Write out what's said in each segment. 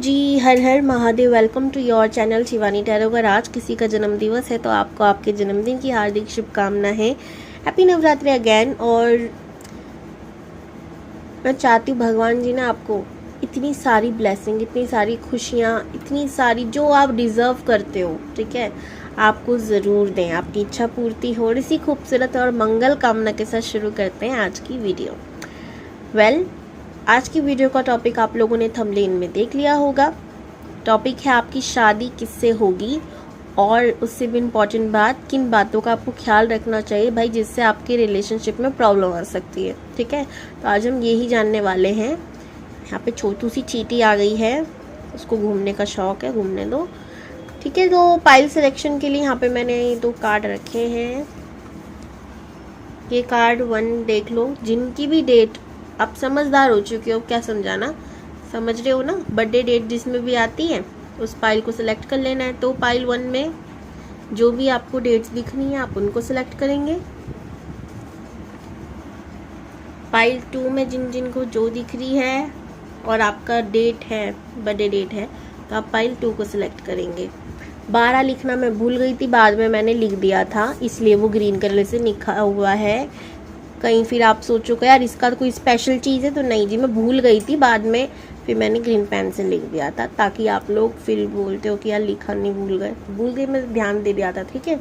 जी, हर हर Mahadev. Welcome to your channel Shivani tarot. अगर आज किसी का जन्म दिवस है तो आपको आपके जन्मदिन की हार्दिक शुभकामनाएं हैं। Happy Navratri again. और मैं चाहती हूँ भगवान जी ने आपको इतनी सारी ब्लेसिंग, इतनी सारी खुशियाँ, इतनी सारी जो आप डिज़र्व करते हो, ठीक है, आपको ज़रूर दें, आपकी इच्छा पूर्ति हो। और इसी खूबसूरत और मंगल कामना के साथ शुरू करते हैं आज की वीडियो। आज की वीडियो का टॉपिक आप लोगों ने थंबनेल में देख लिया होगा। टॉपिक है आपकी शादी किससे होगी, और उससे भी इम्पॉर्टेंट बात, किन बातों का आपको ख्याल रखना चाहिए भाई, जिससे आपके रिलेशनशिप में प्रॉब्लम आ सकती है। ठीक है, तो आज हम यही जानने वाले हैं। यहाँ पे छोटू सी चींटी आ गई है, उसको घूमने का शौक है, घूमने दो। ठीक है, तो पाइल सिलेक्शन के लिए यहाँ पे मैंने 2 कार्ड रखे हैं। ये कार्ड 1 देख लो। जिनकी भी डेट, आप समझदार हो चुके हो, क्या समझाना, समझ रहे हो ना, बर्थडे डेट जिसमें भी आती है उस पाइल को सिलेक्ट कर लेना है। तो पाइल 1 में जो भी आपको डेट्स दिखनी है आप उनको सिलेक्ट करेंगे। पाइल 2 में जिन जिन को जो दिख रही है और आपका डेट है, बर्थडे डेट है, तो आप पाइल 2 को सिलेक्ट करेंगे। 12 लिखना मैं भूल गई थी, बाद में मैंने लिख दिया था, इसलिए वो ग्रीन कलर से लिखा हुआ है। कहीं फिर आप सोचोगे यार इसका तो कोई स्पेशल चीज़ है, तो नहीं जी, मैं भूल गई थी, बाद में फिर मैंने ग्रीन पेन से लिख दिया था, ताकि आप लोग फिर बोलते हो कि यार लिखा नहीं, भूल गई, मैं ध्यान दे दिया था। ठीक है,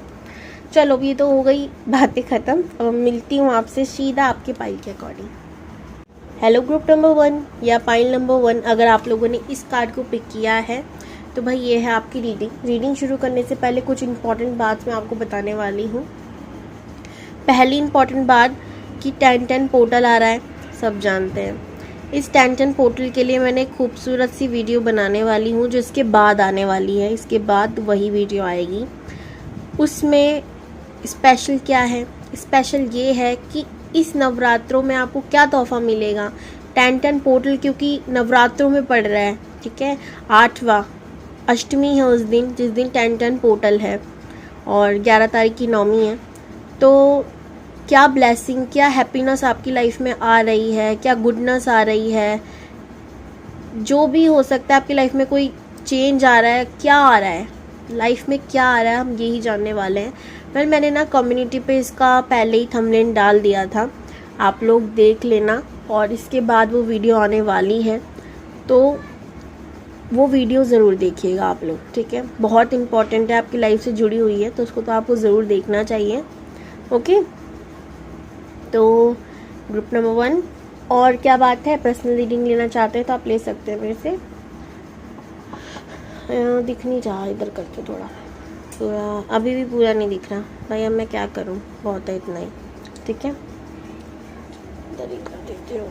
चलो ये तो हो गई बातें ख़त्म। अब मिलती हूँ आपसे सीधा आपके पाइल के अकॉर्डिंग। हेलो ग्रुप नंबर 1 या पाइल नंबर 1, अगर आप लोगों ने इस कार्ड को पिक किया है तो भाई ये है आपकी रीडिंग शुरू करने से पहले कुछ इंपॉर्टेंट बात मैं आपको बताने वाली हूँ। पहली इंपॉर्टेंट बात कि 10-10 पोर्टल आ रहा है, सब जानते हैं। इस 10-10 पोर्टल के लिए मैंने खूबसूरत सी वीडियो बनाने वाली हूँ, जो इसके बाद आने वाली है। इसके बाद वही वीडियो आएगी। उसमें स्पेशल क्या है, स्पेशल ये है कि इस नवरात्रों में आपको क्या तोहफा मिलेगा। 10-10 पोर्टल क्योंकि नवरात्रों में पड़ रहा है, ठीक है, 8वां अष्टमी है उस दिन, जिस दिन 10-10 पोर्टल है, और 11 तारीख की नवमी है। तो क्या ब्लेसिंग, क्या हैप्पीनेस आपकी लाइफ में आ रही है, क्या गुडनेस आ रही है, जो भी हो सकता है आपकी लाइफ में कोई चेंज आ रहा है, क्या आ रहा है लाइफ में, क्या आ रहा है, हम यही जानने वाले हैं। फिर मैंने ना कम्युनिटी पे इसका पहले ही थंबनेल डाल दिया था, आप लोग देख लेना। और इसके बाद वो वीडियो आने वाली है, तो वो वीडियो ज़रूर देखिएगा आप लोग। ठीक है, बहुत इंपॉर्टेंट है, आपकी लाइफ से जुड़ी हुई है, तो उसको तो आपको ज़रूर देखना चाहिए। ओके, तो ग्रुप नंबर 1, और क्या बात है, पर्सनल रीडिंग लेना चाहते हैं तो आप ले सकते हैं मेरे से। दिख नहीं रहा, इधर करके थोड़ा पूरा, अभी भी पूरा नहीं दिख रहा भाई, अब मैं क्या करूं, बहुत है इतना ही। ठीक है, इधर ही कर देती हूँ।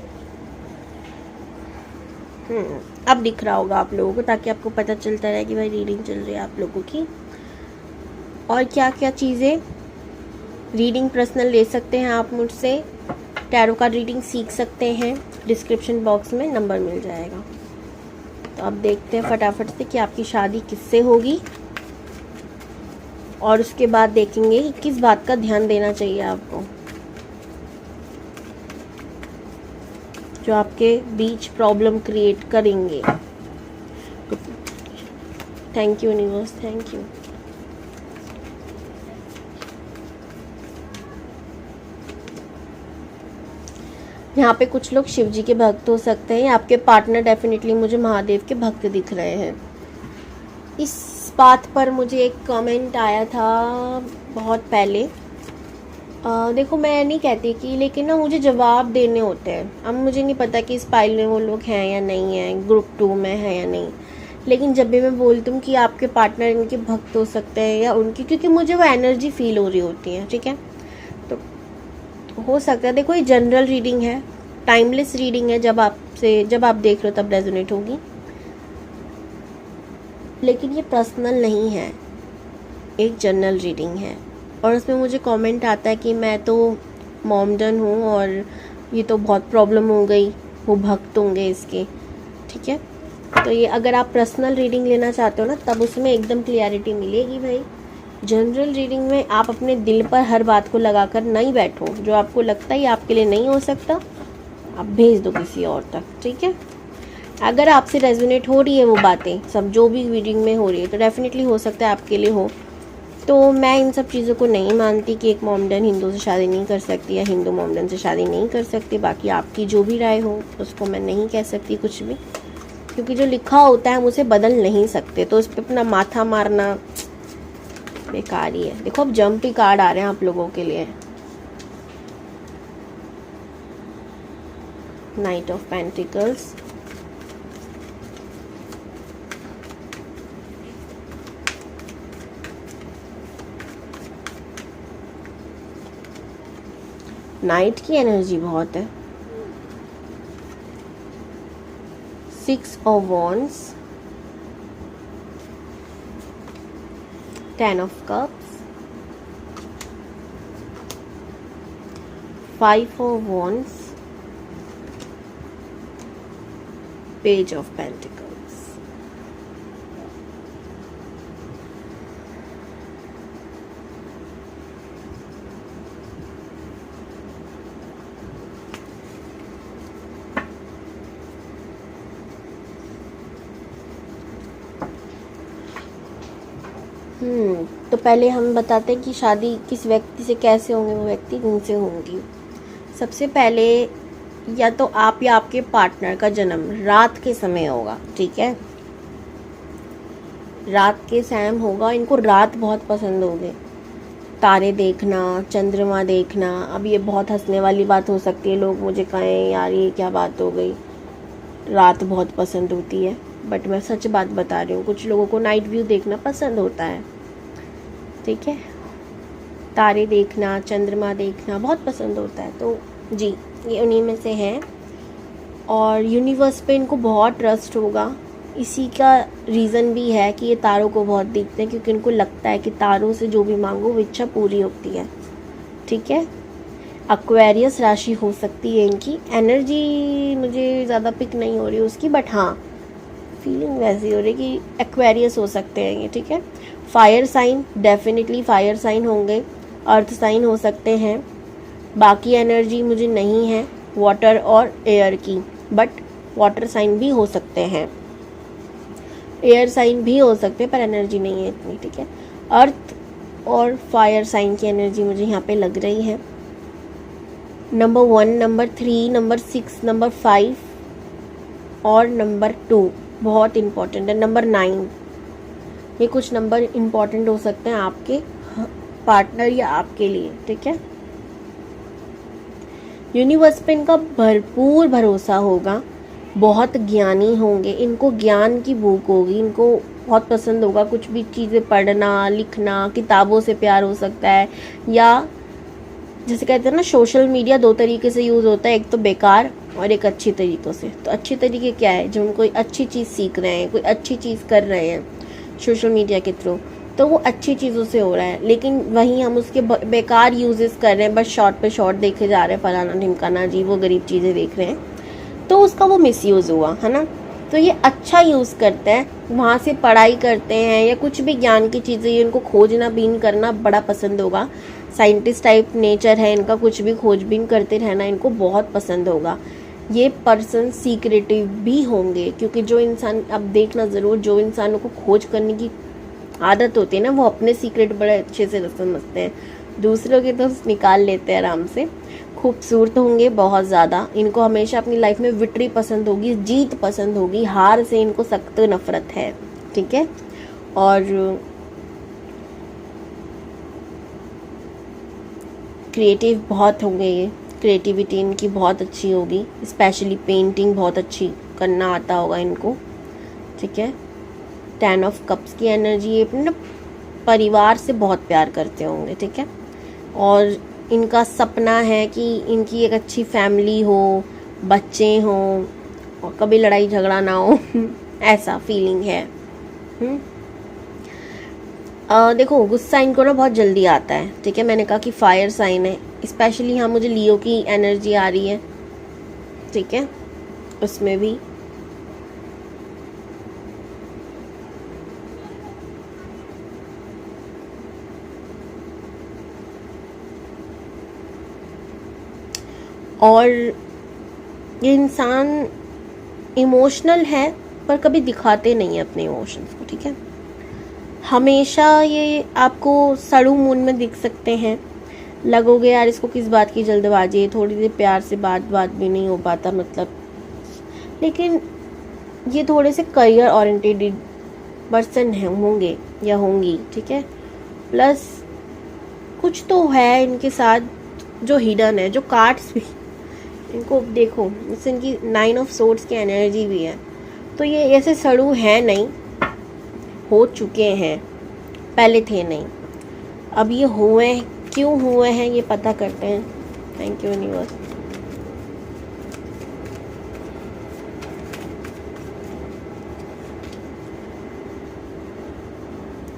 अब दिख रहा होगा आप लोगों को, ताकि आपको पता चलता रहे कि भाई रीडिंग चल रही है आप लोगों की। और क्या क्या चीज़ें रीडिंग पर्सनल ले सकते हैं आप मुझसे, टैरो कार्ड रीडिंग सीख सकते हैं, डिस्क्रिप्शन बॉक्स में नंबर मिल जाएगा। तो अब देखते हैं फटाफट से कि आपकी शादी किससे होगी, और उसके बाद देखेंगे कि किस बात का ध्यान देना चाहिए आपको, जो आपके बीच प्रॉब्लम क्रिएट करेंगे। Thank you universe, thank you. यहाँ पे कुछ लोग शिव जी के भक्त हो सकते हैं, आपके पार्टनर डेफिनेटली मुझे महादेव के भक्त दिख रहे हैं। इस बात पर मुझे एक कमेंट आया था बहुत पहले। देखो, मैं नहीं कहती कि, लेकिन ना मुझे जवाब देने होते हैं। अब मुझे नहीं पता कि इस पाइल में वो लोग हैं या नहीं हैं, ग्रुप 2 में है या नहीं, लेकिन जब भी मैं बोलती हूँ कि आपके पार्टनर इनके भक्त हो सकते हैं या उनकी, क्योंकि मुझे वो एनर्जी फील हो रही होती है। ठीक है, तो हो सकता है, देखो ये जनरल रीडिंग है, टाइमलेस रीडिंग है, जब आप देख रहे हो तब रेजोनेट होगी, लेकिन ये पर्सनल नहीं है, एक जनरल रीडिंग है। और उसमें मुझे कमेंट आता है कि मैं तो मॉमडन हूँ और ये तो बहुत प्रॉब्लम हो गई, वो भक्त होंगे इसके। ठीक है, तो ये अगर आप पर्सनल रीडिंग लेना चाहते हो ना, तब उसमें एकदम क्लियरिटी मिलेगी भाई। जनरल रीडिंग में आप अपने दिल पर हर बात को लगाकर नहीं बैठो, जो आपको लगता है आपके लिए नहीं हो सकता, आप भेज दो किसी और तक। ठीक है, अगर आपसे रेजोनेट हो रही है वो बातें सब जो भी रीडिंग में हो रही है तो डेफिनेटली हो सकता है आपके लिए हो। तो मैं इन सब चीज़ों को नहीं मानती कि एक मोमडन हिंदू से शादी नहीं कर सकती या हिंदू मोमडन से शादी नहीं कर सकती। बाकी आपकी जो भी राय हो उसको मैं नहीं कह सकती कुछ भी, क्योंकि जो लिखा होता है हम उसे बदल नहीं सकते। तो उस पर अपना माथा मारना बेकार ही है। देखो अब जंप ही कार्ड आ रहे हैं आप लोगों के लिए। नाइट ऑफ पेंटिकल्स, नाइट की एनर्जी बहुत है। 6 of wands, 10 of cups, 5 of wands, page of pentacles. तो पहले हम बताते हैं कि शादी किस व्यक्ति से कैसे होंगे, वो व्यक्ति जिनसे होंगी। सबसे पहले या तो आप या आपके पार्टनर का जन्म रात के समय होगा, ठीक है, रात के टाइम होगा। इनको रात बहुत पसंद होगी, तारे देखना, चंद्रमा देखना। अब ये बहुत हंसने वाली बात हो सकती है, लोग मुझे कहें यार ये क्या बात हो गई, रात बहुत पसंद होती है, बट मैं सच बात बता रही हूँ। कुछ लोगों को नाइट व्यू देखना पसंद होता है, ठीक है, तारे देखना, चंद्रमा देखना बहुत पसंद होता है। तो जी ये उन्हीं में से हैं। और यूनिवर्स पे इनको बहुत ट्रस्ट होगा। इसी का रीज़न भी है कि ये तारों को बहुत देखते हैं, क्योंकि इनको लगता है कि तारों से जो भी मांगो वो इच्छा पूरी होती है, ठीक है। एक्वेरियस राशि हो सकती है इनकी। एनर्जी मुझे ज़्यादा पिक नहीं हो रही उसकी, बट हाँ फीलिंग वैसी हो रही कि एक्वेरियस हो सकते हैं ये, ठीक है। Fire sign, definitely fire sign होंगे। अर्थ साइन हो सकते हैं। बाकी एनर्जी मुझे नहीं है वाटर और एयर की, बट वाटर साइन भी हो सकते हैं, एयर साइन भी हो सकते हैं, पर एनर्जी नहीं है इतनी, ठीक है। अर्थ और फायर साइन की एनर्जी मुझे यहाँ पे लग रही है। नंबर 1, नंबर 3, नंबर 6, नंबर 5 और नंबर 2 बहुत इम्पॉर्टेंट है। नंबर 9, ये कुछ नंबर इम्पॉर्टेंट हो सकते हैं आपके पार्टनर या आपके लिए, ठीक है। यूनिवर्स पे इनका भरपूर भरोसा होगा, बहुत ज्ञानी होंगे, इनको ज्ञान की भूख होगी, इनको बहुत पसंद होगा कुछ भी चीज़ें पढ़ना, लिखना, किताबों से प्यार हो सकता है। या जैसे कहते हैं ना, सोशल मीडिया 2 तरीके से यूज़ होता है, एक तो बेकार और एक अच्छी तरीक़ों से। तो अच्छी तरीके क्या है, जो हम कोई अच्छी चीज़ सीख रहे हैं, कोई अच्छी चीज़ कर रहे हैं सोशल मीडिया के थ्रू, तो वो अच्छी चीज़ों से हो रहा है। लेकिन वहीं हम उसके बेकार यूजेस कर रहे हैं, बस शॉर्ट पे शॉर्ट देखे जा रहे हैं, फलाना ढिमकाना जी, वो गरीब चीज़ें देख रहे हैं, तो उसका वो मिसयूज़ हुआ है ना। तो ये अच्छा यूज़ करते हैं, वहाँ से पढ़ाई करते हैं या कुछ भी ज्ञान की चीज़ें, इनको खोजना बीन करना बड़ा पसंद होगा। साइंटिस्ट टाइप नेचर है इनका, कुछ भी खोजबीन करते रहना इनको बहुत पसंद होगा। ये पर्सन सीक्रेटिव भी होंगे, क्योंकि जो इंसान, अब देखना ज़रूर, जो इंसानों को खोज करने की आदत होती है ना, वो अपने सीक्रेट बड़े अच्छे से समझते हैं, दूसरों के तो निकाल लेते हैं आराम से। खूबसूरत होंगे बहुत ज़्यादा। इनको हमेशा अपनी लाइफ में विक्ट्री पसंद होगी, जीत पसंद होगी, हार से इनको सख्त नफरत है, ठीक है। और क्रिएटिव बहुत होंगे ये, क्रिएटिविटी इनकी बहुत अच्छी होगी, स्पेशली पेंटिंग बहुत अच्छी करना आता होगा इनको, ठीक है। 10 ऑफ कप्स की एनर्जी, ये अपने परिवार से बहुत प्यार करते होंगे, ठीक है। और इनका सपना है कि इनकी एक अच्छी फैमिली हो, बच्चे हों और कभी लड़ाई झगड़ा ना हो ऐसा फीलिंग है। देखो गुस्सा इनको ना बहुत जल्दी आता है, ठीक है। मैंने कहा कि फायर साइन है, स्पेशली यहाँ मुझे लियो की एनर्जी आ रही है, ठीक है, उसमें भी। और ये इंसान इमोशनल है पर कभी दिखाते नहीं है अपने इमोशंस को, ठीक है। हमेशा ये आपको सड़ू मूड में दिख सकते हैं, लगोगे यार इसको किस बात की जल्दबाजी है, थोड़ी देर प्यार से बात भी नहीं हो पाता मतलब। लेकिन ये थोड़े से करियर ओरिएंटेड पर्सन हैं, होंगे या होंगी, ठीक है। प्लस कुछ तो है इनके साथ जो हिडन है, जो कार्ड्स भी इनको देखो, इससे इनकी 9 ऑफ सोर्ड्स की एनर्जी भी है। तो ये ऐसे सड़ू हैं नहीं, हो चुके हैं, पहले थे नहीं, अब ये हुए, क्यों हुए हैं ये पता करते हैं। Thank you universe.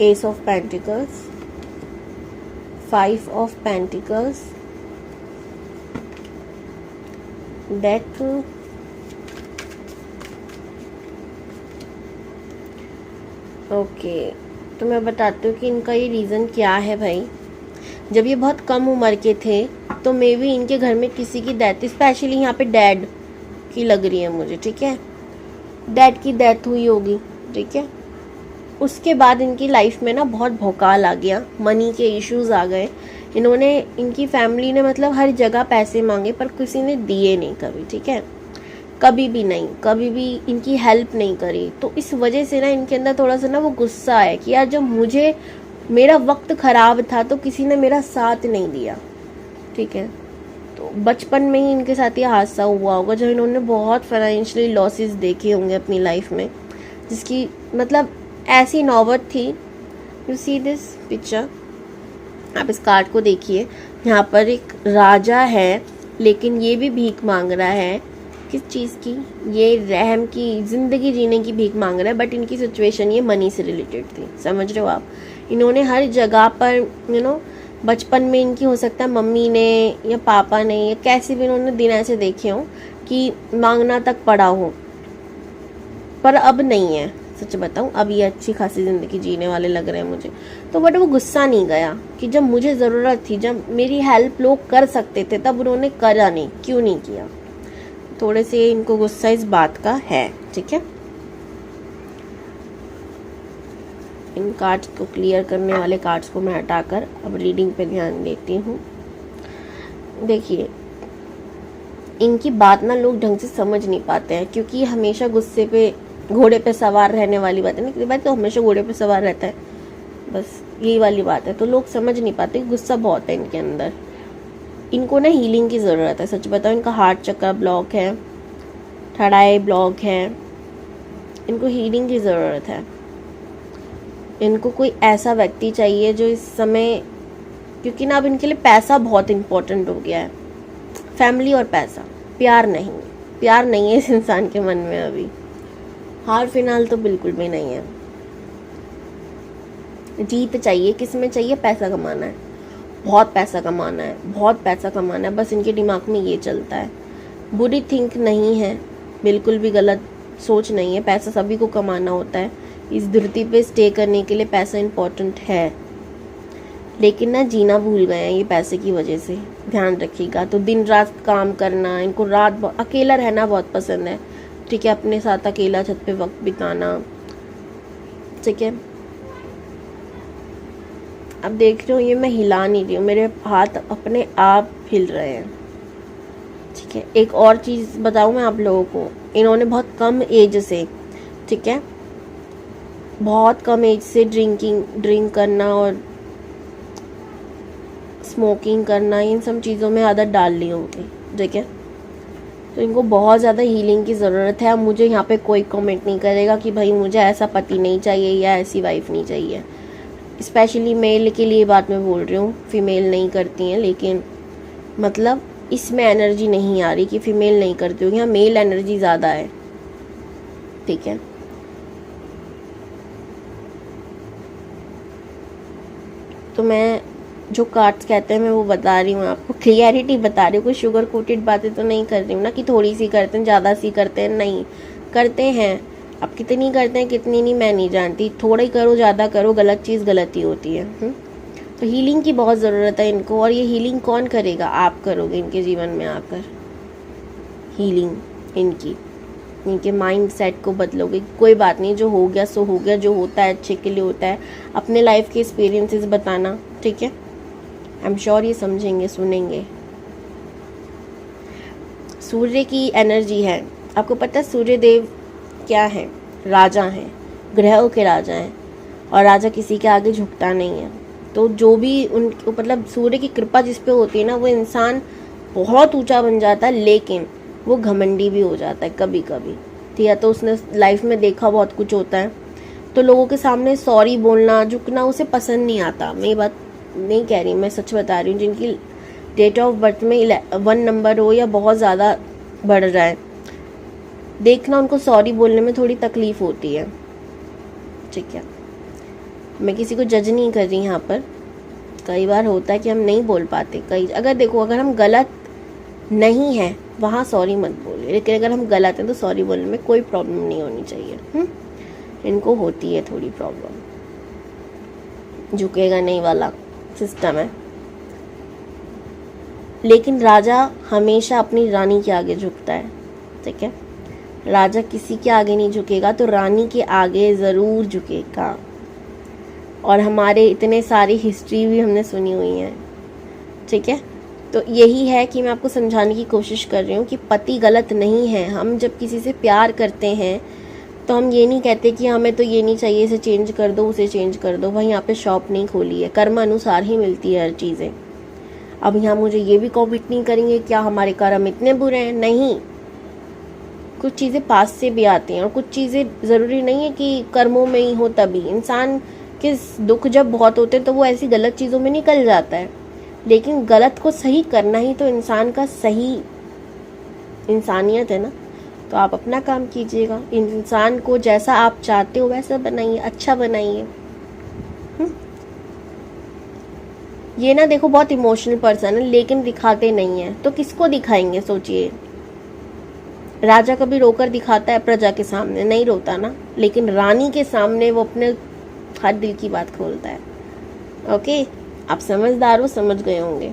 S of pentacles, 5 of pentacles, death, okay. तो मैं बताती हूँ कि इनका ये रीज़न क्या है भाई। जब ये बहुत कम उम्र के थे तो मे बी इनके घर में किसी की डेथ, स्पेशली यहाँ पे डैड की लग रही है मुझे, ठीक है। डैड की डेथ हुई होगी, ठीक है। उसके बाद इनकी लाइफ में ना बहुत भौकाल आ गया, मनी के इश्यूज आ गए। इन्होंने, इनकी फैमिली ने मतलब हर जगह पैसे मांगे पर किसी ने दिए नहीं कभी, ठीक है। कभी भी नहीं, कभी भी इनकी हेल्प नहीं करी। तो इस वजह से ना इनके अंदर थोड़ा सा ना वो गुस्सा है कि यार जब मुझे, मेरा वक्त ख़राब था तो किसी ने मेरा साथ नहीं दिया, ठीक है। तो बचपन में ही इनके साथ ये हादसा हुआ होगा जब इन्होंने बहुत फाइनेंशियली लॉसेस देखे होंगे अपनी लाइफ में, जिसकी मतलब ऐसी नौबत थी। यू सी दिस पिक्चर, आप इस कार्ड को देखिए, यहाँ पर एक राजा है लेकिन ये भी भीख मांग रहा है। किस चीज़ की? ये रहम की, ज़िंदगी जीने की भीख मांग रहा है। बट इनकी सिचुएशन ये मनी से रिलेटेड थी, समझ रहे हो आप। इन्होंने हर जगह पर बचपन में इनकी हो सकता है मम्मी ने या पापा ने या कैसे भी इन्होंने दिन ऐसे देखे हों कि मांगना तक पड़ा हो, पर अब नहीं है। सच बताऊं, अब ये अच्छी खासी ज़िंदगी जीने वाले लग रहे हैं मुझे। तो बट वो गुस्सा नहीं गया कि जब मुझे ज़रूरत थी, जब मेरी हेल्प लोग कर सकते थे, तब उन्होंने करा नहीं, क्यों नहीं किया। थोड़े से इनको गुस्सा इस बात का है, ठीक है। इन कार्ड्स को क्लियर करने वाले कार्ड्स को मैं हटाकर अब रीडिंग पे ध्यान देती हूँ। देखिए, इनकी बात ना लोग ढंग से समझ नहीं पाते हैं क्योंकि हमेशा गुस्से पे, घोड़े पे सवार रहने वाली बात है ना, भाई तो हमेशा घोड़े पे सवार रहता है, बस यही वाली बात है। तो लोग समझ नहीं पाते, गुस्सा बहुत है इनके अंदर। इनको ना हीलिंग की ज़रूरत है। सच बताओ, इनका हार्ट चक्र ब्लॉक है, थर्ड आई ब्लॉक है, इनको हीलिंग की ज़रूरत है। इनको कोई ऐसा व्यक्ति चाहिए जो इस समय, क्योंकि ना अब इनके लिए पैसा बहुत इम्पोर्टेंट हो गया है। फैमिली और पैसा, प्यार नहीं, प्यार नहीं है इस इंसान के मन में अभी, हार फिलहाल तो बिल्कुल भी नहीं है। जीत चाहिए, किस में चाहिए? पैसा कमाना है, बहुत पैसा कमाना है, बहुत पैसा कमाना है, बस इनके दिमाग में ये चलता है। बुरी थिंक नहीं है, बिल्कुल भी गलत सोच नहीं है। पैसा सभी को कमाना होता है, इस धरती पे स्टे करने के लिए पैसा इम्पोर्टेंट है, लेकिन ना जीना भूल गए हैं ये पैसे की वजह से, ध्यान रखिएगा। तो दिन रात काम करना, इनको रात अकेला रहना बहुत पसंद है, ठीक है। अपने साथ अकेला छत पे वक्त बिताना, ठीक है। अब देख रहे हो, ये मैं हिला नहीं रही हूँ, मेरे हाथ अपने आप हिल रहे हैं, ठीक है। एक और चीज़ बताऊँ मैं आप लोगों को, इन्होंने बहुत कम एज से, ठीक है, बहुत कम एज से ड्रिंक करना और स्मोकिंग करना, इन सब चीज़ों में आदत डाल ली होगी, ठीक है। तो इनको बहुत ज़्यादा हीलिंग की ज़रूरत है। अब मुझे यहाँ पे कोई कमेंट नहीं करेगा कि भाई मुझे ऐसा पति नहीं चाहिए या ऐसी वाइफ नहीं चाहिए। स्पेशली मेल के लिए बात मैं बोल रही हूँ, फीमेल नहीं करती हैं, लेकिन मतलब इसमें एनर्जी नहीं आ रही कि फीमेल नहीं करती होगी, यहाँ मेल एनर्जी ज़्यादा है, ठीक है। तो मैं जो कार्ड्स कहते हैं मैं वो बता रही हूँ आपको, क्लियरिटी बता रही हूँ, कोई शुगर कोटेड बातें तो नहीं कर रही हूँ ना कि थोड़ी सी करते हैं, ज़्यादा सी करते हैं, नहीं करते हैं। अब कितनी करते हैं कितनी नहीं मैं नहीं जानती, थोड़ा ही करो ज़्यादा करो, गलत चीज़ गलत ही होती है। तो हीलिंग की बहुत ज़रूरत है इनको, और ये हीलिंग कौन करेगा? आप करोगे इनके जीवन में आकर हीलिंग इनकी, नहीं कि माइंड सेट को बदलोगे। कोई बात नहीं, जो हो गया सो हो गया, जो होता है अच्छे के लिए होता है। अपने लाइफ के एक्सपीरियंसेस बताना, ठीक है। आई एम श्योर ये समझेंगे, सुनेंगे। सूर्य की एनर्जी है, आपको पता है सूर्य देव क्या है? राजा हैं, ग्रहों के राजा हैं, और राजा किसी के आगे झुकता नहीं है। तो जो भी उन मतलब सूर्य की कृपा जिस पे होती है ना, वो इंसान बहुत ऊंचा बन जाता है, लेकिन वो घमंडी भी हो जाता है कभी कभी, ठीक है। तो उसने लाइफ में देखा बहुत कुछ होता है, तो लोगों के सामने सॉरी बोलना, झुकना उसे पसंद नहीं आता। मैं ये बात नहीं कह रही, मैं सच बता रही हूँ। जिनकी डेट ऑफ बर्थ में 1 नंबर हो या बहुत ज़्यादा बढ़ रहा है, देखना उनको सॉरी बोलने में थोड़ी तकलीफ होती है, ठीक है। मैं किसी को जज नहीं कर रही यहाँ पर। कई बार होता है कि हम नहीं बोल पाते। अगर देखो, अगर हम गलत नहीं है वहाँ सॉरी मत बोलिए, लेकिन अगर हम गलत हैं तो सॉरी बोलने में कोई प्रॉब्लम नहीं होनी चाहिए। इनको होती है थोड़ी प्रॉब्लम, झुकेगा नहीं वाला सिस्टम है। लेकिन राजा हमेशा अपनी रानी के आगे झुकता है, ठीक है। राजा किसी के आगे नहीं झुकेगा, तो रानी के आगे ज़रूर झुकेगा। और हमारे इतने सारी हिस्ट्री भी हमने सुनी हुई है, ठीक है। तो यही है कि मैं आपको समझाने की कोशिश कर रही हूँ कि पति गलत नहीं है। हम जब किसी से प्यार करते हैं तो हम ये नहीं कहते कि हमें तो ये नहीं चाहिए, इसे चेंज कर दो, उसे चेंज कर दो। भाई यहाँ पे शॉप नहीं खोली है, कर्म अनुसार ही मिलती है हर चीज़ें। अब यहाँ मुझे ये भी कॉम्पिट नहीं करेंगे क्या हमारे कर्म इतने बुरे हैं, नहीं। कुछ चीज़ें पास से भी आती हैं, और कुछ चीज़ें ज़रूरी नहीं है कि कर्मों में ही हो। तभी इंसान के दुख जब बहुत होते हैं तो वो ऐसी गलत चीज़ों में निकल जाता है। लेकिन गलत को सही करना ही तो इंसान का सही इंसानियत है ना। तो आप अपना काम कीजिएगा, इंसान को जैसा आप चाहते हो वैसा बनाइए, अच्छा बनाइए। ये ना देखो, बहुत इमोशनल पर्सन है लेकिन दिखाते नहीं है, तो किसको दिखाएंगे? सोचिए, राजा कभी रोकर दिखाता है प्रजा के सामने? नहीं रोता ना। लेकिन रानी के सामने वो अपने हर दिल की बात खोलता है। ओके, आप समझदार हो, समझ गए होंगे।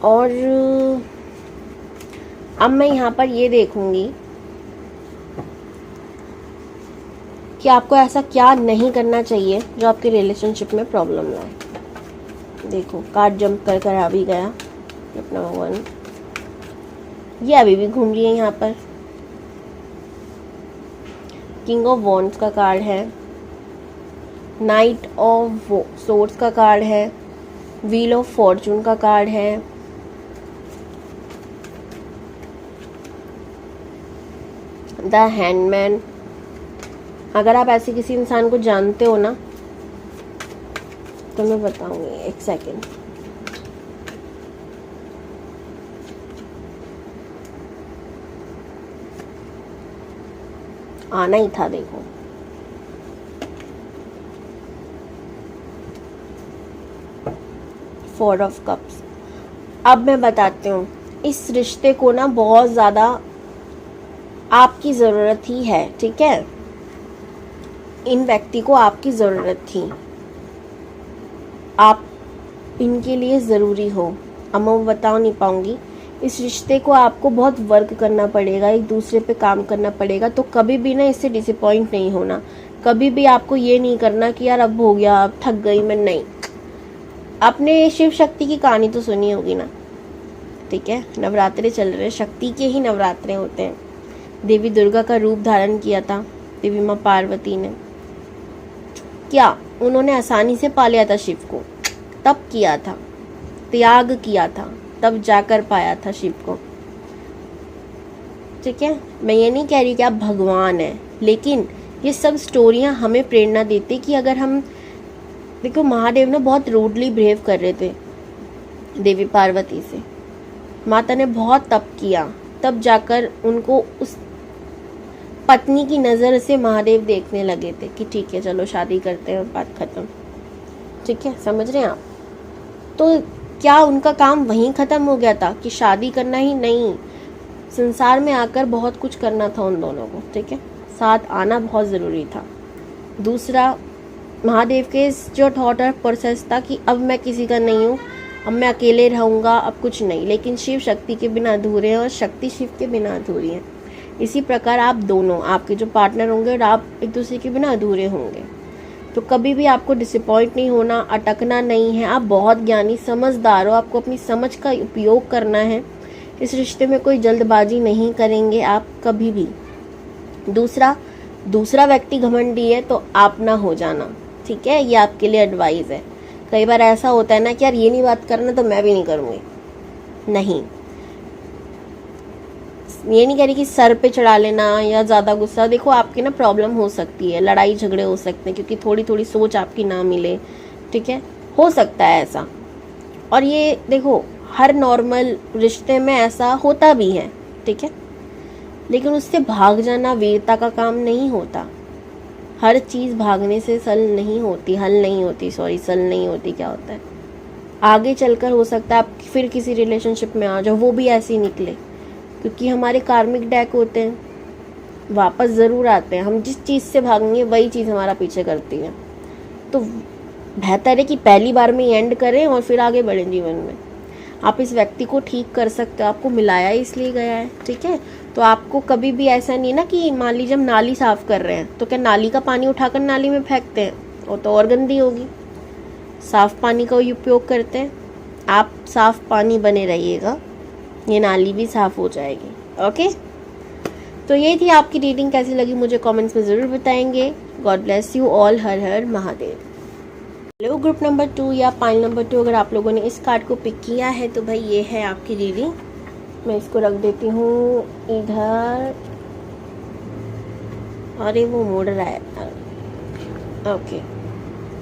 और अब मैं यहाँ पर ये देखूंगी कि आपको ऐसा क्या नहीं करना चाहिए जो आपके रिलेशनशिप में प्रॉब्लम लाए। देखो, कार्ड जंप कर कर आ भी गया अपना भगवान। ये अभी भी घूम रही है यहाँ पर। किंग ऑफ वॉन्ड्स का कार्ड है, नाइट ऑफ सोर्ड्स का कार्ड है, व्हील ऑफ फॉर्चून का कार्ड है, द हैंडमैन। अगर आप ऐसे किसी इंसान को जानते हो ना तो मैं बताऊंगी, एक सेकेंड। आना ही था, देखो। Four of cups. अब मैं बताती हूँ, इस रिश्ते को ना बहुत ज़्यादा आपकी ज़रूरत ही है, ठीक है। इन व्यक्ति को आपकी ज़रूरत थी, आप इनके लिए ज़रूरी हो। अब मैं बता नहीं पाऊँगी। इस रिश्ते को आपको बहुत वर्क करना पड़ेगा, एक दूसरे पे काम करना पड़ेगा। तो कभी भी ना इससे डिसअपॉइंट नहीं होना। कभी भी आपको ये नहीं करना कि यार अब हो गया, अब थक गई मैं, नहीं। आपने शिव शक्ति की कहानी तो सुनी होगी ना, ठीक है। नवरात्रे चल रहे, शक्ति के ही नवरात्रे होते हैं। देवी दुर्गा का रूप धारण किया था देवी माँ पार्वती ने। क्या उन्होंने आसानी से पा लिया था शिव को? तब किया था, त्याग किया था, तब जाकर पाया था शिव को, ठीक है। मैं ये नहीं कह रही कि आप भगवान हैं, लेकिन ये सब स्टोरियां हमें प्रेरणा देती कि अगर हम, देखो महादेव ने बहुत रूडली बिहेव कर रहे थे देवी पार्वती से। माता ने बहुत तप किया, तब जाकर उनको उस पत्नी की नज़र से महादेव देखने लगे थे कि ठीक है चलो शादी करते हैं, बात खत्म, ठीक है। समझ रहे हैं आप? तो क्या उनका काम वहीं ख़त्म हो गया था कि शादी करना ही? नहीं, संसार में आकर बहुत कुछ करना था उन दोनों को, ठीक है। साथ आना बहुत ज़रूरी था। दूसरा, महादेव के जो थॉट और प्रोसेस था कि अब मैं किसी का नहीं हूँ, अब मैं अकेले रहूँगा, अब कुछ नहीं। लेकिन शिव शक्ति के बिना अधूरे हैं और शक्ति शिव के बिना अधूरी है। इसी प्रकार आप दोनों, आपके जो पार्टनर होंगे और आप एक दूसरे के बिना अधूरे होंगे। तो कभी भी आपको डिसअपॉइंट नहीं होना, अटकना नहीं है। आप बहुत ज्ञानी समझदार हो, आपको अपनी समझ का उपयोग करना है। इस रिश्ते में कोई जल्दबाजी नहीं करेंगे आप कभी भी। दूसरा व्यक्ति घमंडी है तो आप ना हो जाना, ठीक है। ये आपके लिए एडवाइस है। कई बार ऐसा होता है ना कि यार ये नहीं बात करना तो मैं भी नहीं करूँगी। नहीं, ये नहीं कह रही कि सर पे चढ़ा लेना या ज़्यादा गुस्सा। देखो आपकी ना प्रॉब्लम हो सकती है, लड़ाई झगड़े हो सकते हैं क्योंकि थोड़ी थोड़ी सोच आपकी ना मिले, ठीक है, हो सकता है ऐसा। और ये देखो हर नॉर्मल रिश्ते में ऐसा होता भी है, ठीक है। लेकिन उससे भाग जाना वीरता का काम नहीं होता। हर चीज़ भागने से सल नहीं होती, सल नहीं होती। क्या होता है आगे चलकर हो सकता है आप फिर किसी रिलेशनशिप में आ जाओ, वो भी ऐसे ही निकले, क्योंकि हमारे कार्मिक डेक होते हैं, वापस ज़रूर आते हैं। हम जिस चीज़ से भागेंगे वही चीज़ हमारा पीछे करती है। तो बेहतर है कि पहली बार में एंड करें और फिर आगे बढ़ें जीवन में। आप इस व्यक्ति को ठीक कर सकते हो, आपको मिलाया इसलिए गया है, ठीक है। तो आपको कभी भी ऐसा नहीं ना कि मान लीजिए हम नाली साफ़ कर रहे हैं तो क्या नाली का पानी उठाकर नाली में फेंकते हैं, वो तो और गंदी होगी। साफ़ पानी का उपयोग करते हैं। आप साफ़ पानी बने रहिएगा, ये नाली भी साफ़ हो जाएगी। ओके, तो ये थी आपकी रीडिंग। कैसी लगी मुझे कमेंट्स में ज़रूर बताएंगे। God bless you all. हर हर महादेव। हेलो ग्रुप नंबर 2 या पाइल नंबर 2, अगर आप लोगों ने इस कार्ड को पिक किया है तो भाई ये है आपकी रीडिंग। मैं इसको रख देती हूँ इधर। अरे वो मोड़ रहा है, ओके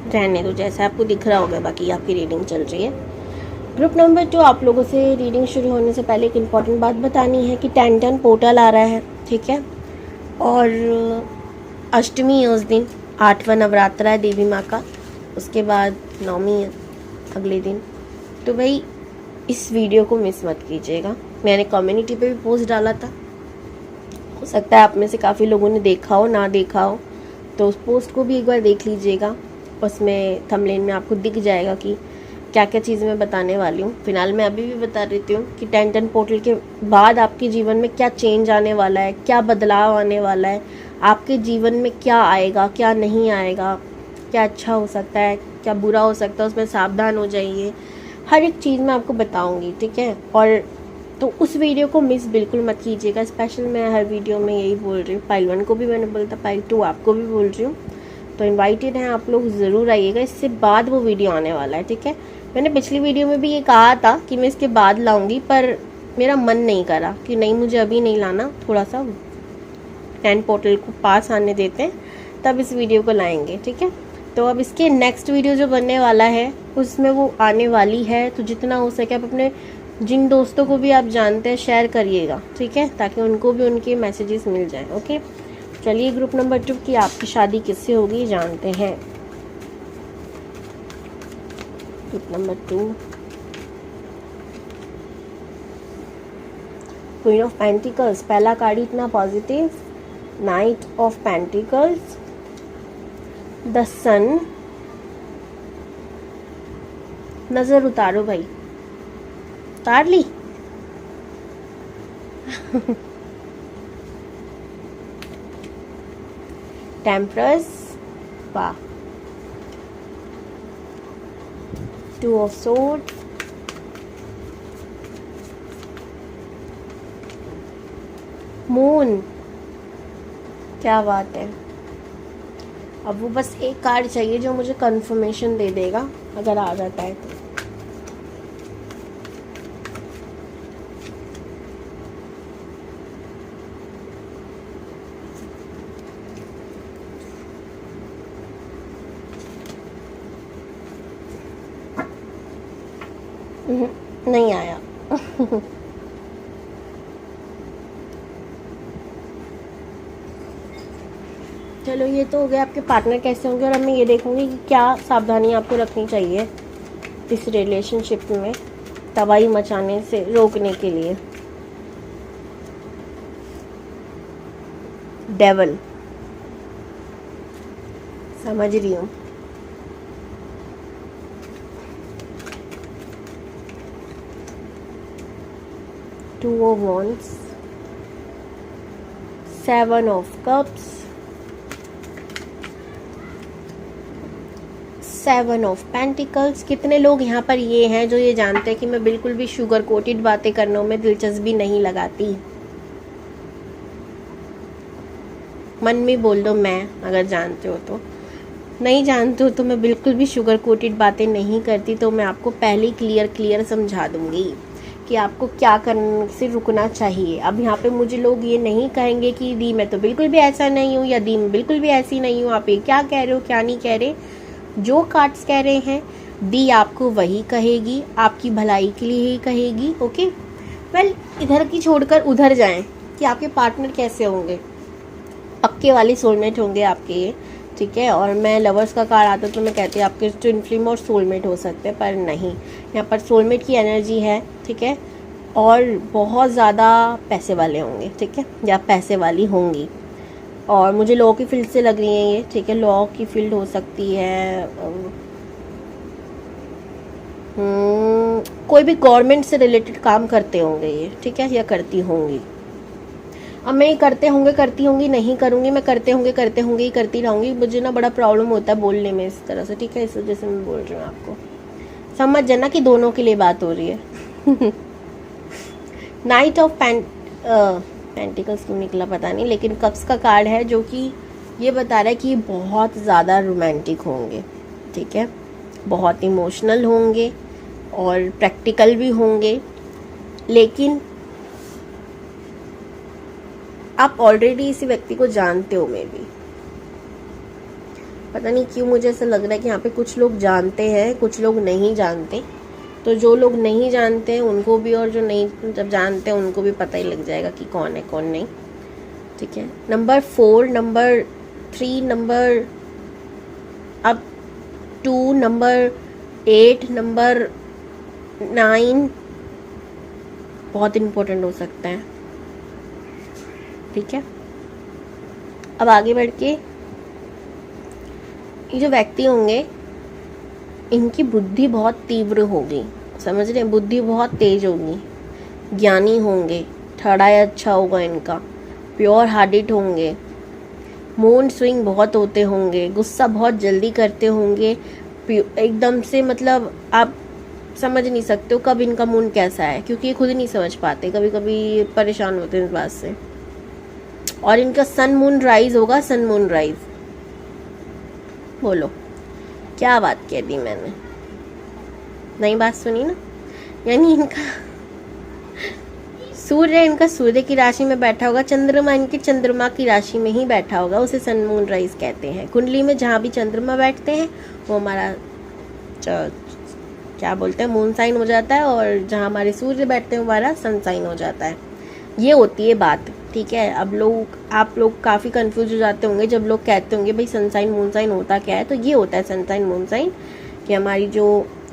रहने दो, जैसा आपको दिख रहा होगा। बाकी आपकी रीडिंग चल रही है। ग्रुप नंबर 2, आप लोगों से रीडिंग शुरू होने से पहले एक इम्पॉर्टेंट बात बतानी है कि 10-10 पोर्टल आ रहा है, ठीक है। और अष्टमी है उस दिन, 8वां नवरात्रा है देवी माँ का, उसके बाद नवमी है अगले दिन। तो भाई इस वीडियो को मिस मत कीजिएगा। मैंने कम्युनिटी पे भी पोस्ट डाला था, हो सकता है आप में से काफ़ी लोगों ने देखा हो, ना देखा हो तो उस पोस्ट को भी एक बार देख लीजिएगा। उसमें थंबनेल में आपको दिख जाएगा कि क्या क्या चीज़ें मैं बताने वाली हूँ। फिलहाल मैं अभी भी बता देती हूँ कि 10-10 पोर्टल के बाद आपके जीवन में क्या चेंज आने वाला है, क्या बदलाव आने वाला है, आपके जीवन में क्या आएगा, क्या नहीं आएगा, क्या अच्छा हो सकता है, क्या बुरा हो सकता है, उसमें सावधान हो जाइए। हर एक चीज़ मैं आपको बताऊंगी, ठीक है। और तो उस वीडियो को मिस बिल्कुल मत कीजिएगा। स्पेशल मैं हर वीडियो में यही बोल रही हूँ। पाइल 1 को भी मैंने बोला था, पाइल 2 आपको भी बोल रही हूँ। तो इनवाइटेड हैं आप लोग, ज़रूर आइएगा। इससे बाद वो वीडियो आने वाला है, ठीक है। मैंने पिछली वीडियो में भी ये कहा था कि मैं इसके बाद लाऊंगी, पर मेरा मन नहीं करा कि नहीं मुझे अभी नहीं लाना, थोड़ा सा 10 पोर्टल को पास आने देते हैं तब इस वीडियो को लाएंगे, ठीक है। तो अब इसके नेक्स्ट वीडियो जो बनने वाला है उसमें वो आने वाली है। तो जितना हो सके आप अपने जिन दोस्तों को भी आप जानते हैं शेयर करिएगा, ठीक है, ताकि उनको भी उनके मैसेजेस मिल जाएं। ओके, चलिए ग्रुप नंबर 2 की आपकी शादी किससे होगी जानते हैं। Group number 2, queen of pentacles, पहला कार्ड इतना positive, knight of pentacles, the sun. नजर उतारो भाई, उतार ली। टेम्परस, वाह, 2 ऑफ सोर्ड, मून, क्या बात है। अब वो बस एक कार्ड चाहिए जो मुझे कंफर्मेशन दे देगा अगर आ जाता है तो। नहीं आया। चलो ये तो हो गया आपके पार्टनर कैसे होंगे, और अब मैं ये देखूंगी कि क्या सावधानी आपको रखनी चाहिए इस रिलेशनशिप में तबाही मचाने से रोकने के लिए। डेवल, समझ रही हूँ। Two of wands, 7 of cups, 7 of pentacles. कितने लोग यहाँ पर ये हैं जो ये जानते हैं कि मैं बिल्कुल भी शुगर कोटेड बातें करने में दिलचस्पी नहीं लगाती। मन में बोल दो मैं, अगर जानते हो तो। नहीं जानते हो तो मैं बिल्कुल भी शुगर कोटेड बातें नहीं करती, तो मैं आपको पहले ही क्लियर समझा दूंगी कि आपको क्या करने से रुकना चाहिए। अब यहाँ पे मुझे लोग ये नहीं कहेंगे कि दी मैं तो बिल्कुल भी ऐसा नहीं हूँ, या दी मैं बिल्कुल भी ऐसी नहीं हूँ, आप ये क्या कह रहे हो क्या नहीं कह रहे। जो कार्ड्स कह रहे हैं दी आपको वही कहेगी, आपकी भलाई के लिए ही कहेगी। ओके वेल, इधर की छोड़कर उधर जाएं कि आपके पार्टनर कैसे होंगे। पक्के वाले सोलमेट होंगे आपके ये, ठीक है। और मैं लवर्स का कार्ड आता तो मैं कहती आपके ट्विन फ्लेम और सोलमेट हो सकते हैं, पर नहीं, यहाँ पर सोलमेट की एनर्जी है, ठीक है। और बहुत ज़्यादा पैसे वाले होंगे, ठीक है, या पैसे वाली होंगी। और मुझे लॉ की फील्ड से लग रही है ये, ठीक है, लॉ की फील्ड हो सकती है। कोई भी गवर्नमेंट से रिलेटेड काम करते होंगे ये, ठीक है, या करती होंगी। अब मैं ये करते होंगे करती होंगी नहीं करूँगी, मैं करते होंगे ही करती रहूँगी। मुझे ना बड़ा प्रॉब्लम होता है बोलने में इस तरह से, ठीक है, इस वजह से मैं बोल रही हूँ आपको। समझ जाना कि दोनों के लिए बात हो रही है। नाइट ऑफ पेंटिकल्स क्यों निकला पता नहीं, लेकिन कप्स का कार्ड है जो कि ये बता रहा है कि बहुत ज़्यादा रोमांटिक होंगे, ठीक है, बहुत इमोशनल होंगे और प्रैक्टिकल भी होंगे। लेकिन आप ऑलरेडी इसी व्यक्ति को जानते हो, मे भी पता नहीं क्यों मुझे ऐसा लग रहा है कि यहाँ पे कुछ लोग जानते हैं, कुछ लोग नहीं जानते। तो जो लोग नहीं जानते हैं उनको भी, और जो नहीं जब जानते हैं उनको भी पता ही लग जाएगा कि कौन है कौन नहीं, ठीक है। नंबर 4, नंबर 3, नंबर अब 2, नंबर 8, नंबर 9 बहुत इम्पोर्टेंट हो सकता है, ठीक है। अब आगे बढ़ के ये जो व्यक्ति होंगे इनकी बुद्धि बहुत तीव्र होगी, समझ रहे हैं, बुद्धि बहुत तेज होगी, ज्ञानी होंगे, थर्ड आई अच्छा होगा इनका, प्योर हार्टेड होंगे, मूड स्विंग बहुत होते होंगे, गुस्सा बहुत जल्दी करते होंगे एकदम से, मतलब आप समझ नहीं सकते हो कब इनका मूड कैसा है, क्योंकि ये खुद नहीं समझ पाते, कभी कभी परेशान होते हैं इस बात से। और इनका सन मून राइज होगा, सन मून राइज। बोलो क्या बात कह दी मैंने, नई बात सुनी ना। यानी इनका सूर्य, इनका सूर्य की राशि में बैठा होगा, चंद्रमा इनके चंद्रमा की राशि में ही बैठा होगा, उसे सन मून राइज कहते हैं। कुंडली में जहाँ भी चंद्रमा बैठते हैं वो हमारा क्या बोलते हैं मून साइन हो जाता है, और जहाँ हमारे सूर्य बैठते हैं हमारा सन साइन हो जाता है। ये होती है बात, ठीक है। अब आप लोग काफ़ी कंफ्यूज हो जाते होंगे जब लोग कहते होंगे भाई सन साइन मून साइन होता क्या है। तो ये होता है सन साइन मून साइन, कि हमारी जो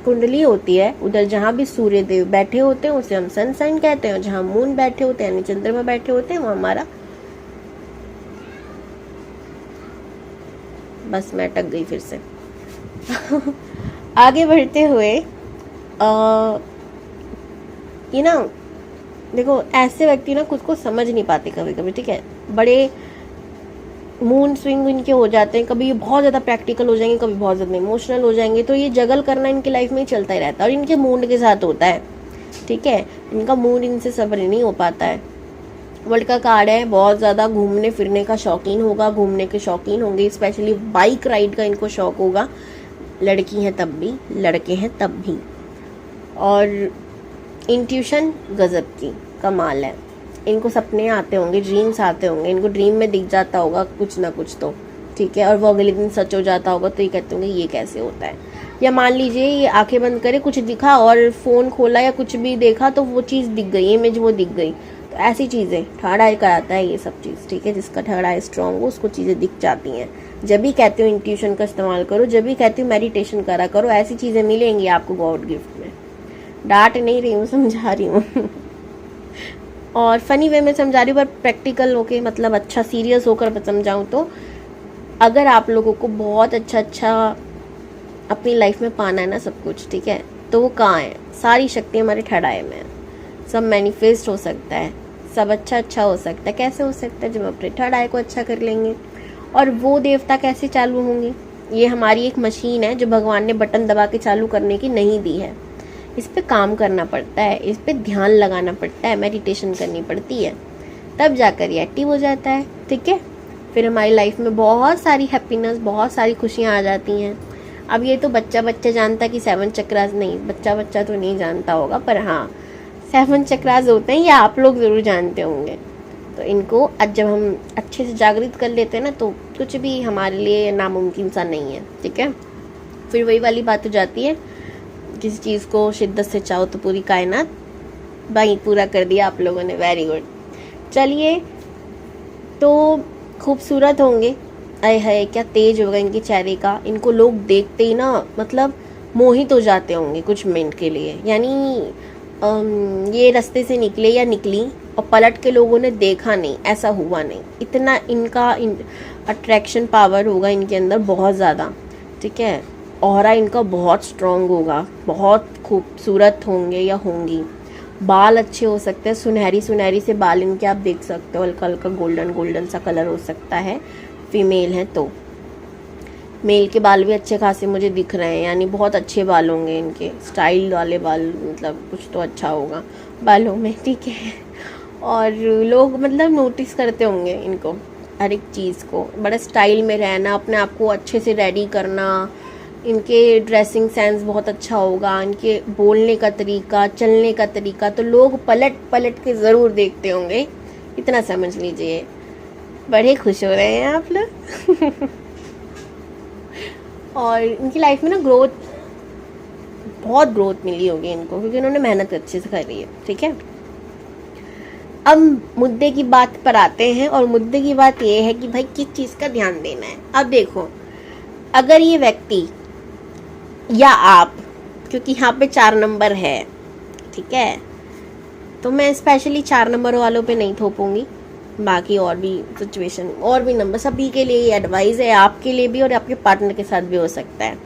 कुंडली होती है उधर जहाँ भी सूर्य देव बैठे होते हैं उसे हम सन साइन कहते हैं, और जहाँ मून बैठे होते हैं यानी चंद्रमा बैठे होते हैं वो हमारा, बस मैं अटक गई फिर से। आगे बढ़ते हुए ये ना देखो, ऐसे व्यक्ति ना खुद को समझ नहीं पाते कभी कभी, ठीक है, बड़े मूड स्विंग इनके हो जाते हैं, कभी ये बहुत ज़्यादा प्रैक्टिकल हो जाएंगे, कभी बहुत ज़्यादा इमोशनल हो जाएंगे। तो ये जगल करना इनकी लाइफ में ही चलता ही रहता है, और इनके मूड के साथ होता है, ठीक है, इनका मूड इनसे सब्र नहीं हो पाता है। वर्ल्ड का कार्ड है, बहुत ज़्यादा घूमने फिरने का शौकीन होगा, घूमने के शौकीन होंगे, स्पेशली बाइक राइड का इनको शौक होगा, लड़की हैं तब भी, लड़के हैं तब भी। और इंट्यूशन गजब की कमाल है, इनको सपने आते होंगे, ड्रीम्स आते होंगे, इनको ड्रीम में दिख जाता होगा कुछ ना कुछ तो, ठीक है, और वो अगले दिन सच हो जाता होगा। तो ये कहते होंगे ये कैसे होता है। या मान लीजिए ये आंखें बंद करे कुछ दिखा, और फ़ोन खोला या कुछ भी देखा तो वो चीज़ दिख गई, इमेज वो दिख गई। तो ऐसी चीज़ें थर्ड आई कराता है ये सब चीज़, ठीक है, जिसका थर्ड आई स्ट्रॉन्ग हो उसको चीज़ें दिख जाती हैं। जब भी कहते हो इंट्यूशन का इस्तेमाल करो, जब भी कहती हूँ मेडिटेशन करा करो, ऐसी चीज़ें मिलेंगी आपको गॉड गिफ्ट में। डांट नहीं रही हूँ, समझा रही हूँ। और फनी वे में समझा रही हूँ, पर प्रैक्टिकल होके, मतलब अच्छा सीरियस होकर समझाऊँ तो, अगर आप लोगों को बहुत अच्छा अपनी लाइफ में पाना है ना सब कुछ, ठीक है, तो वो कहाँ है, सारी शक्ति हमारे थर्ड आई में है। सब मैनिफेस्ट हो सकता है, सब अच्छा हो सकता है। कैसे हो सकता है? जब अपने थर्ड आई को अच्छा कर लेंगे। और वो देवता कैसे चालू होंगे? ये हमारी एक मशीन है जो भगवान ने बटन दबा के चालू करने की नहीं दी है। इस पे काम करना पड़ता है, इस पे ध्यान लगाना पड़ता है, मेडिटेशन करनी पड़ती है, तब जाकर ये एक्टिव हो जाता है। ठीक है, फिर हमारी लाइफ में बहुत सारी हैप्पीनेस, बहुत सारी खुशियाँ आ जाती हैं। अब ये तो बच्चा जानता है कि 7 चक्रास नहीं, बच्चा तो नहीं जानता होगा, पर हाँ 7 चक्रास होते हैं, ये आप लोग ज़रूर जानते होंगे। तो इनको आज जब हम अच्छे से जागृत कर लेते हैं ना, तो कुछ भी हमारे लिए नामुमकिन सा नहीं है। ठीक है, फिर वही वाली बात हो जाती है, किसी चीज़ को शिद्दत से चाहो तो पूरी कायनात। भाई पूरा कर दिया आप लोगों ने, वेरी गुड। चलिए, तो खूबसूरत होंगे, आए हाय क्या तेज होगा इनके चेहरे का। इनको लोग देखते ही ना मतलब मोहित हो जाते होंगे कुछ मिनट के लिए, यानी ये रास्ते से निकले या निकली और पलट के लोगों ने देखा नहीं, ऐसा हुआ नहीं। इतना इनका अट्रैक्शन पावर होगा इनके अंदर बहुत ज़्यादा। ठीक है, ऑरा इनका बहुत स्ट्रॉन्ग होगा, बहुत खूबसूरत होंगे या होंगी। बाल अच्छे हो सकते हैं, सुनहरी से बाल इनके आप देख सकते हो, हल्का हल्का गोल्डन सा कलर हो सकता है। फीमेल है तो मेल के बाल भी अच्छे खासे मुझे दिख रहे हैं, यानी बहुत अच्छे बाल होंगे इनके, स्टाइल वाले बाल, मतलब कुछ तो अच्छा होगा बालों में। ठीक है, और लोग मतलब नोटिस करते होंगे इनको, हर एक चीज़ को, बड़ा स्टाइल में रहना, अपने आप को अच्छे से रेडी करना। इनके ड्रेसिंग सेंस बहुत अच्छा होगा, इनके बोलने का तरीका, चलने का तरीका, तो लोग पलट के ज़रूर देखते होंगे, इतना समझ लीजिए। बड़े खुश हो रहे हैं आप लोग। और इनकी लाइफ में ना बहुत ग्रोथ मिली होगी इनको, क्योंकि उन्होंने मेहनत अच्छे से करी है। ठीक है, अब मुद्दे की बात पर आते हैं, और मुद्दे की बात ये है कि भाई किस चीज़ का ध्यान देना है। अब देखो, अगर ये व्यक्ति या आप, क्योंकि यहाँ पे 4 नंबर है, ठीक है, तो मैं स्पेशली 4 नंबर वालों पे नहीं थोपूंगी, बाकी और भी सिचुएशन और भी नंबर, सभी के लिए एडवाइस है, आपके लिए भी और आपके पार्टनर के साथ भी हो सकता है।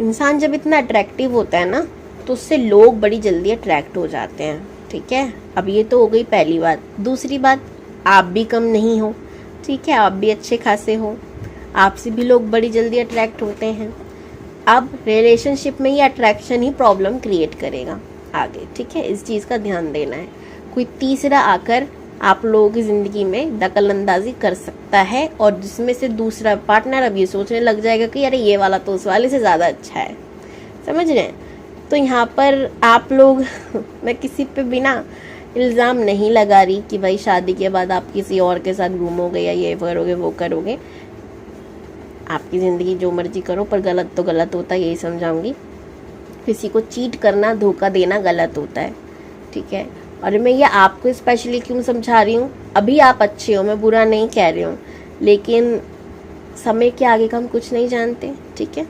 इंसान जब इतना अट्रैक्टिव होता है ना, तो उससे लोग बड़ी जल्दी अट्रैक्ट हो जाते हैं। ठीक है, अब ये तो हो गई पहली बात। दूसरी बात, आप भी कम नहीं हो। ठीक है, आप भी अच्छे खासे हो, आपसे भी लोग बड़ी जल्दी अट्रैक्ट होते हैं। अब रिलेशनशिप में ये अट्रैक्शन ही प्रॉब्लम क्रिएट करेगा आगे। ठीक है, इस चीज़ का ध्यान देना है। कोई तीसरा आकर आप लोगों की ज़िंदगी में दखल अंदाजी कर सकता है, और जिसमें से दूसरा पार्टनर अब ये सोचने लग जाएगा कि अरे ये वाला तो उस वाले से ज़्यादा अच्छा है। समझ रहे हैं? तो यहाँ पर आप लोग मैं किसी पे बिना इल्ज़ाम नहीं लगा रही कि भाई शादी के बाद आप किसी और के साथ घूमोगे या ये करोगे वो करोगे। आपकी ज़िंदगी जो मर्जी करो, पर गलत तो गलत होता है, यही समझाऊंगी। किसी को चीट करना, धोखा देना गलत होता है। ठीक है, और मैं ये आपको स्पेशली क्यों समझा रही हूँ, अभी आप अच्छे हो, मैं बुरा नहीं कह रही हूँ, लेकिन समय के आगे का हम कुछ नहीं जानते। ठीक है,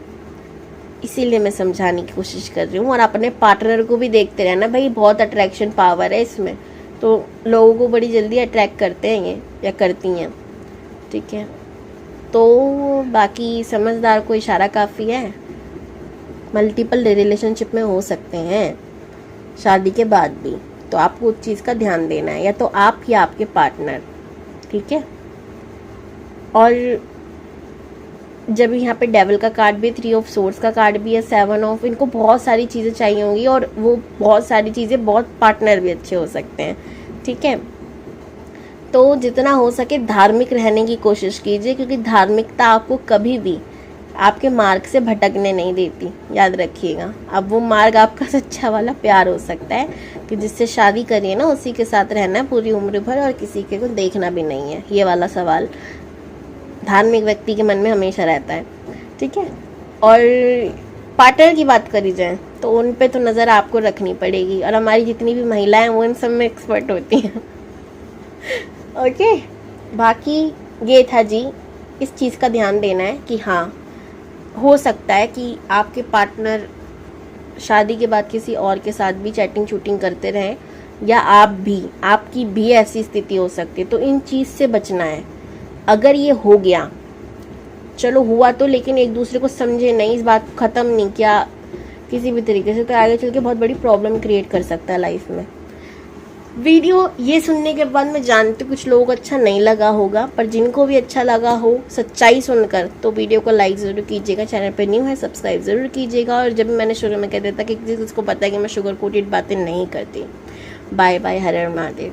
इसीलिए मैं समझाने की कोशिश कर रही हूँ। और अपने पार्टनर को भी देखते रहना, भाई बहुत अट्रैक्शन पावर है इसमें, तो लोगों को बड़ी जल्दी अट्रैक्ट करते हैं ये या करती हैं। ठीक है, तो बाकी समझदार को इशारा काफ़ी है। मल्टीपल रिलेशनशिप में हो सकते हैं शादी के बाद भी, तो आपको उस चीज़ का ध्यान देना है, या तो आप या आपके पार्टनर। ठीक है, और जब यहाँ पे डेविल का कार्ड भी, 3 ऑफ सोर्ड्स का कार्ड भी है, 7 ऑफ, इनको बहुत सारी चीज़ें चाहिए होंगी, और वो बहुत सारी चीज़ें, बहुत पार्टनर भी अच्छे हो सकते हैं। ठीक है, तो जितना हो सके धार्मिक रहने की कोशिश कीजिए, क्योंकि धार्मिकता आपको कभी भी आपके मार्ग से भटकने नहीं देती, याद रखिएगा। अब वो मार्ग आपका सच्चा वाला प्यार हो सकता है कि जिससे शादी करिए ना, उसी के साथ रहना है पूरी उम्र भर, और किसी के को देखना भी नहीं है। ये वाला सवाल धार्मिक व्यक्ति के मन में हमेशा रहता है। ठीक है, और पार्टनर की बात करी जाए तो उन पे तो नज़र आपको रखनी पड़ेगी, और हमारी जितनी भी महिलाएं वो इन सब में एक्सपर्ट होती हैं। ओके, बाकी ये था जी, इस चीज़ का ध्यान देना है कि हाँ, हो सकता है कि आपके पार्टनर शादी के बाद किसी और के साथ भी चैटिंग शूटिंग करते रहें, या आप भी, आपकी भी ऐसी स्थिति हो सकती है। तो इन चीज़ से बचना है। अगर ये हो गया, चलो हुआ तो, लेकिन एक दूसरे को समझे नहीं, इस बात को ख़त्म नहीं किया किसी भी तरीके से, तो आगे चल के बहुत बड़ी प्रॉब्लम क्रिएट कर सकता है लाइफ में। वीडियो ये सुनने के बाद मैं जानती हूँ कुछ लोगों को अच्छा नहीं लगा होगा, पर जिनको भी अच्छा लगा हो सच्चाई सुनकर तो वीडियो को लाइक ज़रूर कीजिएगा। चैनल पे न्यू है सब्सक्राइब ज़रूर कीजिएगा। और जब मैंने शुरू में कह दिया था कि किसी को पता है कि मैं शुगर कोटेड बातें नहीं करती। बाय बाय, हर हर महादेव।